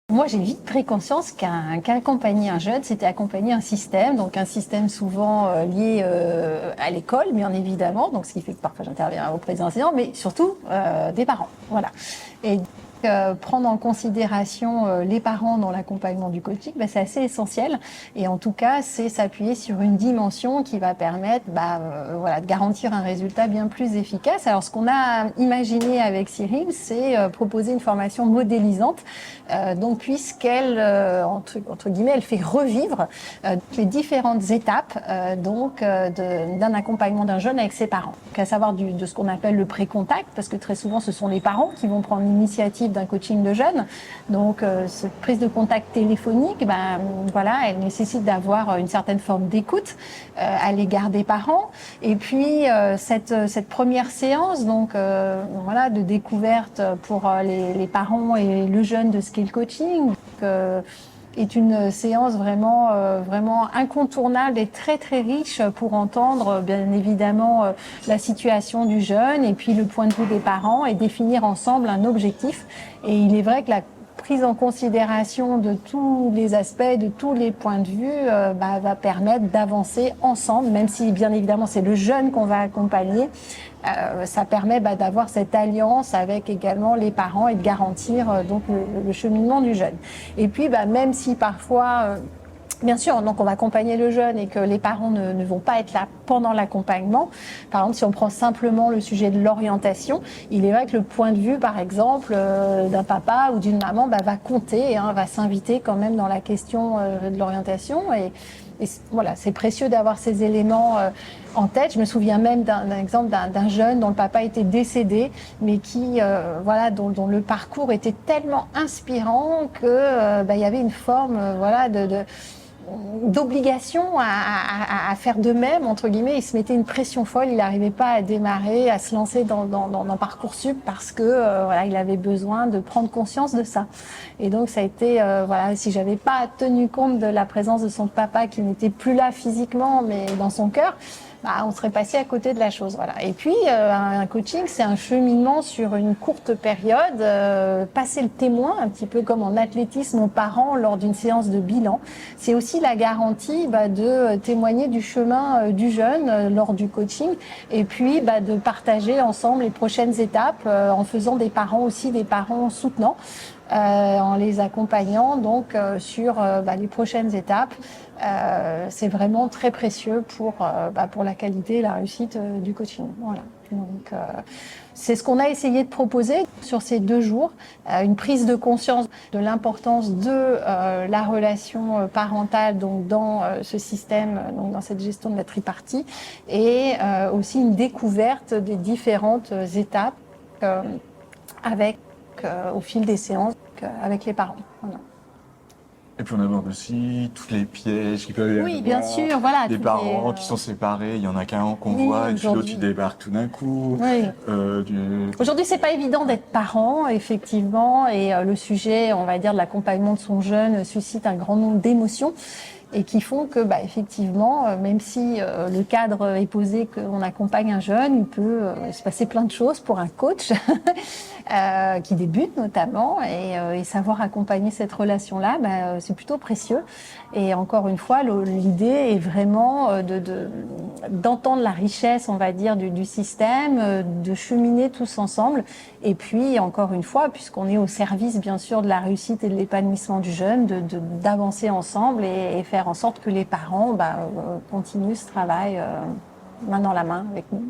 Moi, j'ai vite pris conscience qu'accompagner un jeune, c'était accompagner un système, donc un système souvent lié à l'école, bien évidemment, donc ce qui fait que parfois j'interviens auprès des enseignants, mais surtout des parents. Voilà. Et prendre en considération les parents dans l'accompagnement du coaching, c'est assez essentiel. Et en tout cas, c'est s'appuyer sur une dimension qui va permettre de garantir un résultat bien plus efficace. Alors, ce qu'on a imaginé avec Cyril, c'est proposer une formation modélisante, donc puisqu'elle, entre guillemets, elle fait revivre les différentes étapes d'un accompagnement d'un jeune avec ses parents. Donc, à savoir de ce qu'on appelle le pré-contact, parce que très souvent, ce sont les parents qui vont prendre l'initiative d'un coaching de jeunes. Donc, cette prise de contact téléphonique, elle nécessite d'avoir une certaine forme d'écoute à l'égard des parents. Et puis, cette première séance, de découverte pour les parents et le jeune de ce qu'est le coaching, est une séance vraiment incontournable et très très riche pour entendre bien évidemment la situation du jeune et puis le point de vue des parents et définir ensemble un objectif. Et il est vrai que la prise en considération de tous les aspects, de tous les points de vue, va permettre d'avancer ensemble, même si bien évidemment c'est le jeune qu'on va accompagner. Ça permet d'avoir cette alliance avec également les parents et de garantir le cheminement du jeune. Et puis même si parfois bien sûr, donc on va accompagner le jeune et que les parents ne vont pas être là pendant l'accompagnement. Par exemple, si on prend simplement le sujet de l'orientation, il est vrai que le point de vue, par exemple, d'un papa ou d'une maman va compter, va s'inviter quand même dans la question de l'orientation. Et voilà, c'est précieux d'avoir ces éléments en tête. Je me souviens même d'un exemple d'un jeune dont le papa était décédé, mais qui, dont le parcours était tellement inspirant que il y avait une forme, d'obligation à faire de même, entre guillemets. Il se mettait une pression folle, il n'arrivait pas à démarrer, à se lancer dans Parcoursup parce que il avait besoin de prendre conscience de ça. Et donc ça a été, si j'avais pas tenu compte de la présence de son papa qui n'était plus là physiquement, mais dans son cœur, on serait passé à côté de la chose. Voilà. Et puis, un coaching, c'est un cheminement sur une courte période, passer le témoin, un petit peu comme en athlétisme aux parents lors d'une séance de bilan. C'est aussi la garantie de témoigner du chemin du jeune lors du coaching et puis de partager ensemble les prochaines étapes en faisant des parents aussi des parents soutenants. En les accompagnant sur les prochaines étapes. C'est vraiment très précieux pour la qualité et la réussite du coaching. Voilà. Donc, c'est ce qu'on a essayé de proposer sur ces 2 jours, une prise de conscience de l'importance de la relation parentale dans ce système, dans cette gestion de la tripartie, et aussi une découverte des différentes étapes au fil des séances avec les parents. Voilà. Et puis on aborde aussi tous les pièges qui peuvent y avoir. Oui, bien sûr, voilà. Les parents qui sont séparés, il y en a qu'un qu'on voit, et puis l'autre il débarque tout d'un coup. Oui. Aujourd'hui, c'est pas évident d'être parent, effectivement, et le sujet, on va dire, de l'accompagnement de son jeune suscite un grand nombre d'émotions. Et qui font que, effectivement, même si le cadre est posé qu'on accompagne un jeune, il peut se passer plein de choses pour un coach qui débute notamment, et savoir accompagner cette relation-là, c'est plutôt précieux. Et encore une fois, l'idée est vraiment d'entendre la richesse, on va dire, du système, de cheminer tous ensemble. Et puis, encore une fois, puisqu'on est au service, bien sûr, de la réussite et de l'épanouissement du jeune, d'avancer ensemble et faire en sorte que les parents continuent ce travail main dans la main avec nous.